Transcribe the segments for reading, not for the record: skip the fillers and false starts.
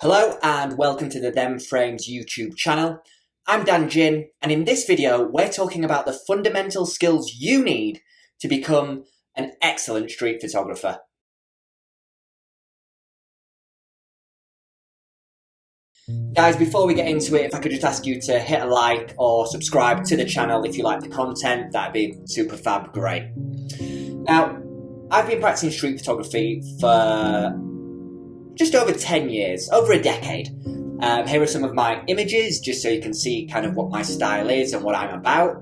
Hello and welcome to the Them Frames YouTube channel. I'm Dan Jin, and in this video we're talking about the fundamental skills you need to become an excellent street photographer. Guys, before we get into it, if I could just ask you to hit a like or subscribe to the channel if you like the content, that'd be super fab great. Now, I've been practicing street photography for just over 10 years, over a decade. Here are some of my images, just so you can see kind of what my style is and what I'm about.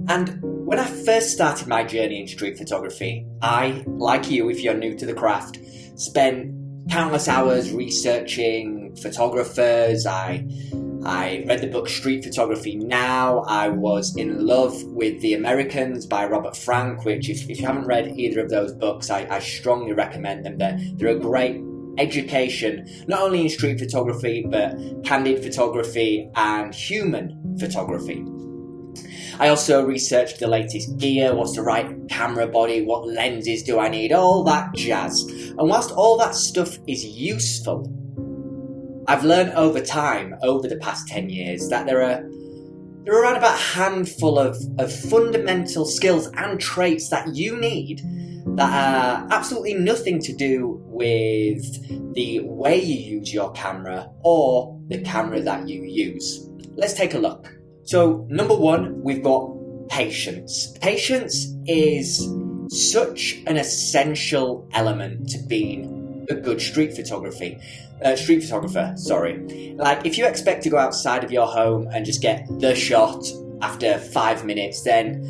And when I first started my journey in street photography, I, like you if you're new to the craft, spent countless hours researching photographers. I read the book Street Photography Now. I was in love with The Americans by Robert Frank, which if you haven't read either of those books, I strongly recommend them. They're a great education, not only in street photography, but candid photography and human photography. I also researched the latest gear, what's the right camera body, what lenses do I need, all that jazz. And whilst all that stuff is useful, I've learned over time, over the past 10 years, that there are around about a handful of fundamental skills and traits that you need that are absolutely nothing to do with the way you use your camera or the camera that you use. Let's take a look. So, number one, we've got patience. Patience is such an essential element to being a good street photographer. Like, if you expect to go outside of your home and just get the shot after 5 minutes, then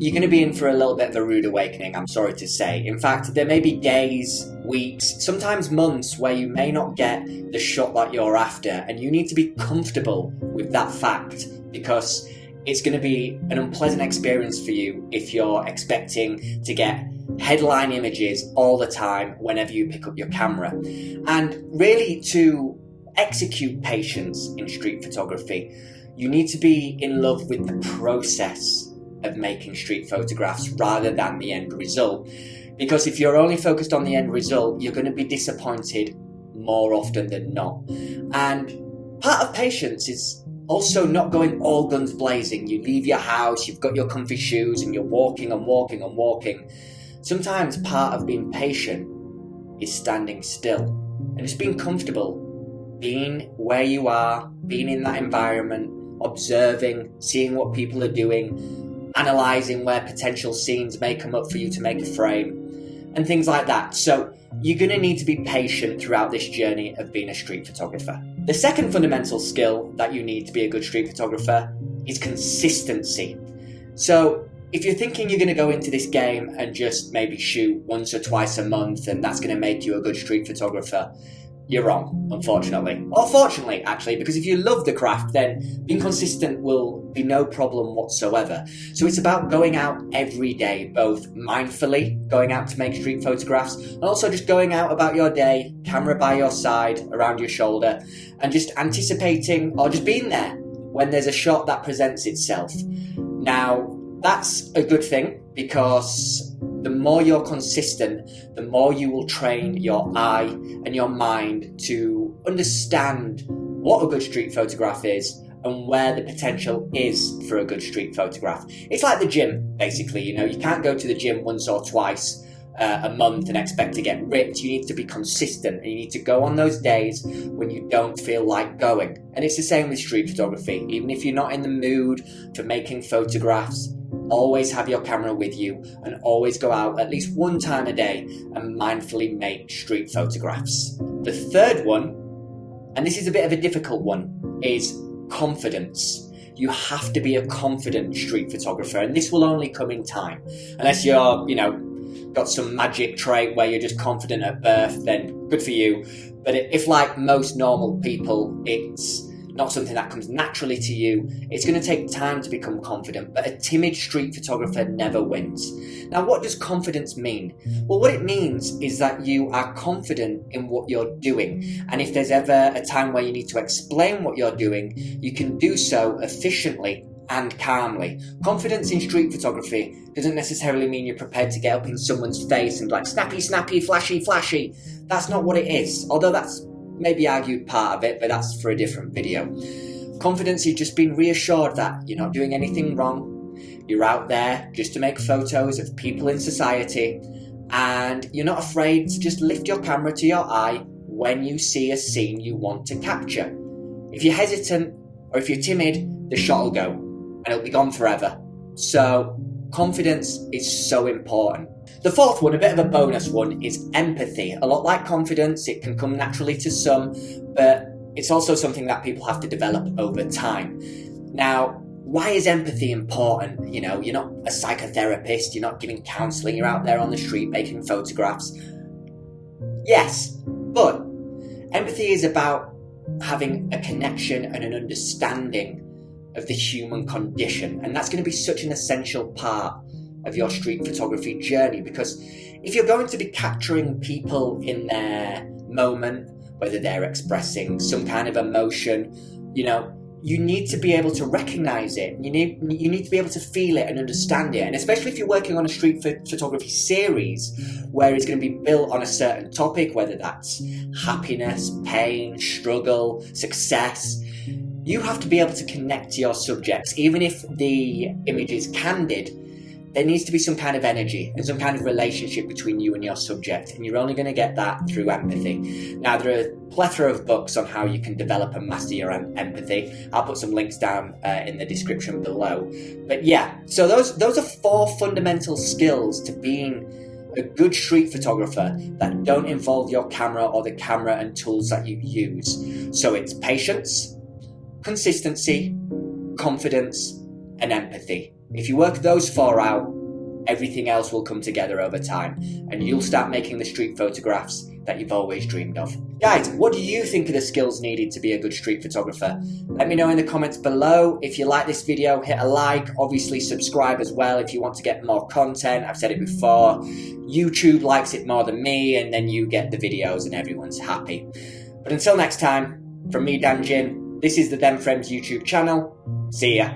you're going to be in for a little bit of a rude awakening, I'm sorry to say. In fact, there may be days, weeks, sometimes months where you may not get the shot that you're after, and you need to be comfortable with that fact, because it's going to be an unpleasant experience for you if you're expecting to get headline images all the time whenever you pick up your camera. And really, to execute patience in street photography, you need to be in love with the process of making street photographs rather than the end result. Because if you're only focused on the end result, you're going to be disappointed more often than not. And part of patience is also not going all guns blazing. You leave your house, you've got your comfy shoes, and you're walking and walking and walking. Sometimes part of being patient is standing still and just being comfortable, being where you are, being in that environment, observing, seeing what people are doing, analysing where potential scenes may come up for you to make a frame, and things like that. So you're going to need to be patient throughout this journey of being a street photographer. The second fundamental skill that you need to be a good street photographer is consistency. So if you're thinking you're going to go into this game and just maybe shoot once or twice a month and that's going to make you a good street photographer, you're wrong, unfortunately. Or fortunately, actually, because if you love the craft, then being consistent will be no problem whatsoever. So it's about going out every day, both mindfully, going out to make street photographs, and also just going out about your day, camera by your side, around your shoulder, and just anticipating or just being there when there's a shot that presents itself. Now, that's a good thing, because the more you're consistent, the more you will train your eye and your mind to understand what a good street photograph is and where the potential is for a good street photograph. It's like the gym, basically. You can't go to the gym once or twice a month and expect to get ripped. You need to be consistent, and you need to go on those days when you don't feel like going. And it's the same with street photography. Even if you're not in the mood for making photographs, always have your camera with you and always go out at least one time a day and mindfully make street photographs. The third one, and this is a bit of a difficult one, is confidence. You have to be a confident street photographer, and this will only come in time. Unless you're, got some magic trait where you're just confident at birth, then good for you. But if like most normal people, it's not something that comes naturally to you. It's going to take time to become confident, but a timid street photographer never wins. Now, what does confidence mean? Well, what it means is that you are confident in what you're doing, and if there's ever a time where you need to explain what you're doing, you can do so efficiently and calmly. Confidence in street photography doesn't necessarily mean you're prepared to get up in someone's face and be like, snappy, snappy, flashy, flashy. That's not what it is, although that's maybe argued part of it, but that's for a different video. Confidence is just being reassured that you're not doing anything wrong, you're out there just to make photos of people in society, and you're not afraid to just lift your camera to your eye when you see a scene you want to capture. If you're hesitant or if you're timid, the shot will go and it'll be gone forever. So confidence is so important. The fourth one, a bit of a bonus one, is empathy. A lot like confidence, it can come naturally to some, but it's also something that people have to develop over time. Now, why is empathy important? You know, you're not a psychotherapist, you're not giving counselling, you're out there on the street making photographs. Yes, but empathy is about having a connection and an understanding of the human condition, and that's going to be such an essential part of your street photography journey, because if you're going to be capturing people in their moment, whether they're expressing some kind of emotion, you know, you need to be able to recognize it. You need to be able to feel it and understand it. And especially if you're working on a street photography series where it's going to be built on a certain topic, whether that's happiness, pain, struggle, success, you have to be able to connect to your subjects. Even if the image is candid, there needs to be some kind of energy and some kind of relationship between you and your subject, and you're only going to get that through empathy. Now, there are a plethora of books on how you can develop and master your empathy. I'll put some links down in the description below. But yeah, so those are 4 fundamental skills to being a good street photographer that don't involve your camera or the camera and tools that you use. So it's patience, consistency, confidence, and empathy. If you work those 4 out, everything else will come together over time, and you'll start making the street photographs that you've always dreamed of. Guys, what do you think are the skills needed to be a good street photographer? Let me know in the comments below. If you like this video, hit a like, obviously subscribe as well if you want to get more content. I've said it before, YouTube likes it more than me, and then you get the videos and everyone's happy. But until next time, from me, Dan Jin, this is the Them Frames YouTube channel. See ya.